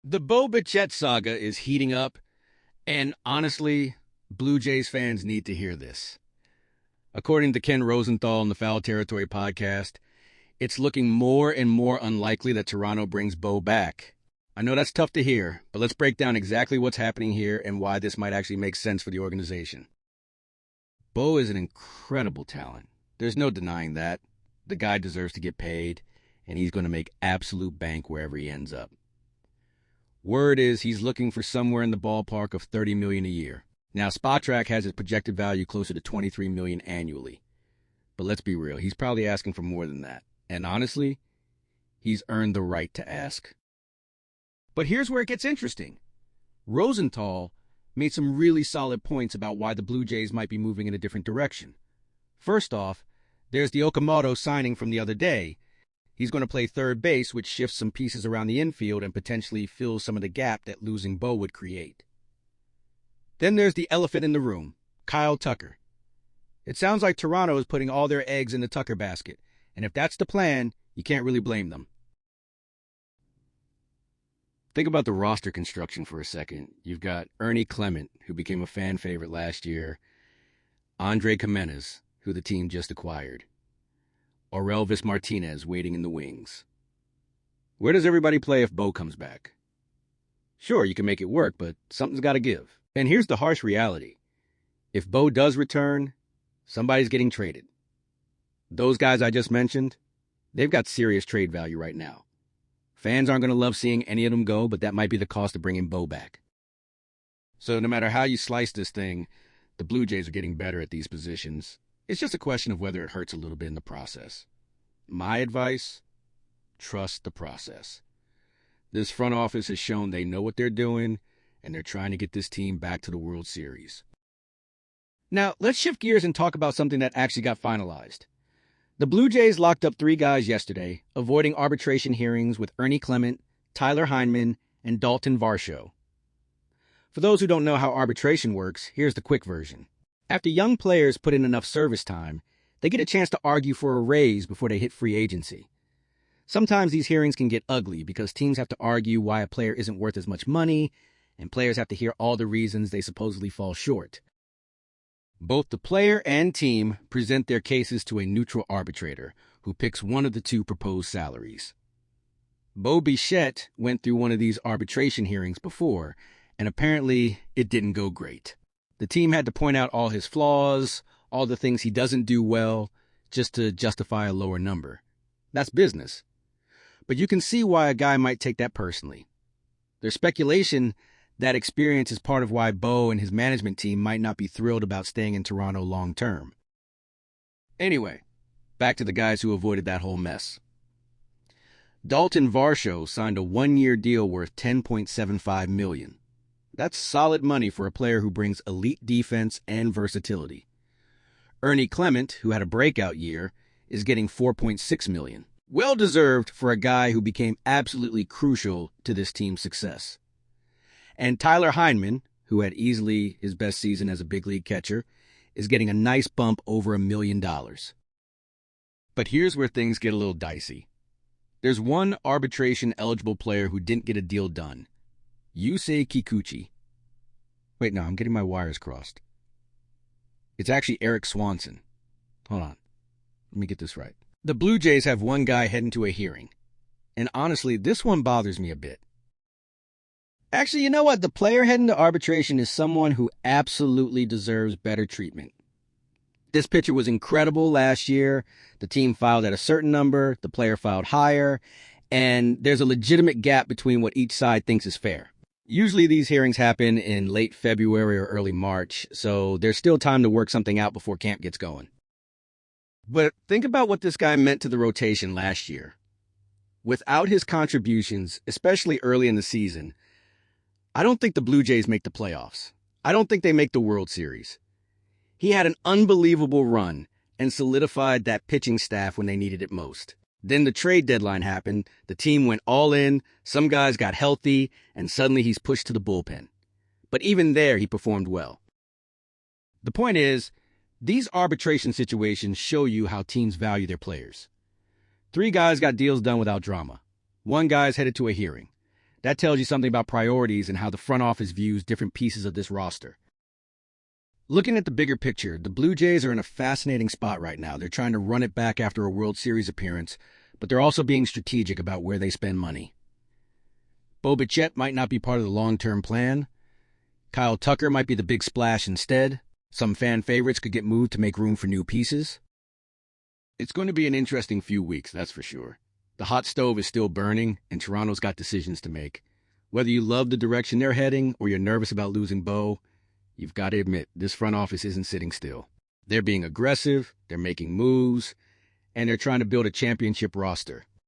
The Bo Bichette saga is heating up, and honestly, Blue Jays fans need to hear this. According to Ken Rosenthal on the Foul Territory podcast, it's looking more and more unlikely that Toronto brings Bo back. I know that's tough to hear, but let's break down exactly what's happening here and why this might actually make sense for the organization. Bo is an incredible talent. There's no denying that. The guy deserves to get paid, and he's going to make absolute bank wherever he ends up. Word is he's looking for somewhere in the ballpark of $30 million a year. Now, Spotrac has his projected value closer to $23 million annually. But let's be real, he's probably asking for more than that. And honestly, he's earned the right to ask. But here's where it gets interesting. Rosenthal made some really solid points about why the Blue Jays might be moving in a different direction. First off, there's the Okamoto signing from the other day. He's going to play third base, which shifts some pieces around the infield and potentially fills some of the gap that losing Bo would create. Then there's the elephant in the room, Kyle Tucker. It sounds like Toronto is putting all their eggs in the Tucker basket, and if that's the plan, you can't really blame them. Think about the roster construction for a second. You've got Ernie Clement, who became a fan favorite last year, Andre Gimenez, who the team just acquired, Orelvis Martinez waiting in the wings. Where does everybody play if Bo comes back? Sure, you can make it work, but something's got to give. And here's the harsh reality. If Bo does return, somebody's getting traded. Those guys I just mentioned, they've got serious trade value right now. Fans aren't going to love seeing any of them go, but that might be the cost of bringing Bo back. So no matter how you slice this thing, the Blue Jays are getting better at these positions. It's just a question of whether it hurts a little bit in the process. My advice, trust the process. This front office has shown they know what they're doing, and they're trying to get this team back to the World Series. Now, let's shift gears and talk about something that actually got finalized. The Blue Jays locked up 3 guys yesterday, avoiding arbitration hearings with Ernie Clement, Tyler Heineman, and Dalton Varsho. For those who don't know how arbitration works, here's the quick version. After young players put in enough service time, they get a chance to argue for a raise before they hit free agency. Sometimes these hearings can get ugly because teams have to argue why a player isn't worth as much money, and players have to hear all the reasons they supposedly fall short. Both the player and team present their cases to a neutral arbitrator who picks one of the 2 proposed salaries. Bo Bichette went through one of these arbitration hearings before, and apparently it didn't go great. The team had to point out all his flaws, all the things he doesn't do well, just to justify a lower number. That's business. But you can see why a guy might take that personally. There's speculation that experience is part of why Bo and his management team might not be thrilled about staying in Toronto long term. Anyway, back to the guys who avoided that whole mess. Dalton Varsho signed a 1-year deal worth $10.75 million. That's solid money for a player who brings elite defense and versatility. Ernie Clement, who had a breakout year, is getting $4.6 million. Well-deserved for a guy who became absolutely crucial to this team's success. And Tyler Heineman, who had easily his best season as a big league catcher, is getting a nice bump over $1 million. But here's where things get a little dicey. There's one arbitration-eligible player who didn't get a deal done. Yusei Kikuchi. Wait, no, I'm getting my wires crossed. It's actually Eric Swanson. Hold on. Let me get this right. The Blue Jays have one guy heading to a hearing. And honestly, this one bothers me a bit. Actually, you know what? The player heading to arbitration is someone who absolutely deserves better treatment. This pitcher was incredible last year. The team filed at a certain number. The player filed higher. And there's a legitimate gap between what each side thinks is fair. Usually these hearings happen in late February or early March, so there's still time to work something out before camp gets going. But think about what this guy meant to the rotation last year. Without his contributions, especially early in the season, I don't think the Blue Jays make the playoffs. I don't think they make the World Series. He had an unbelievable run and solidified that pitching staff when they needed it most. Then the trade deadline happened, the team went all in, some guys got healthy, and suddenly he's pushed to the bullpen. But even there, he performed well. The point is, these arbitration situations show you how teams value their players. 3 guys got deals done without drama. 1 guy's headed to a hearing. That tells you something about priorities and how the front office views different pieces of this roster. Looking at the bigger picture, the Blue Jays are in a fascinating spot right now. They're trying to run it back after a World Series appearance, but they're also being strategic about where they spend money. Bo Bichette might not be part of the long-term plan. Kyle Tucker might be the big splash instead. Some fan favorites could get moved to make room for new pieces. It's going to be an interesting few weeks, that's for sure. The hot stove is still burning, and Toronto's got decisions to make. Whether you love the direction they're heading or you're nervous about losing Bo, you've got to admit, this front office isn't sitting still. They're being aggressive, they're making moves, and they're trying to build a championship roster.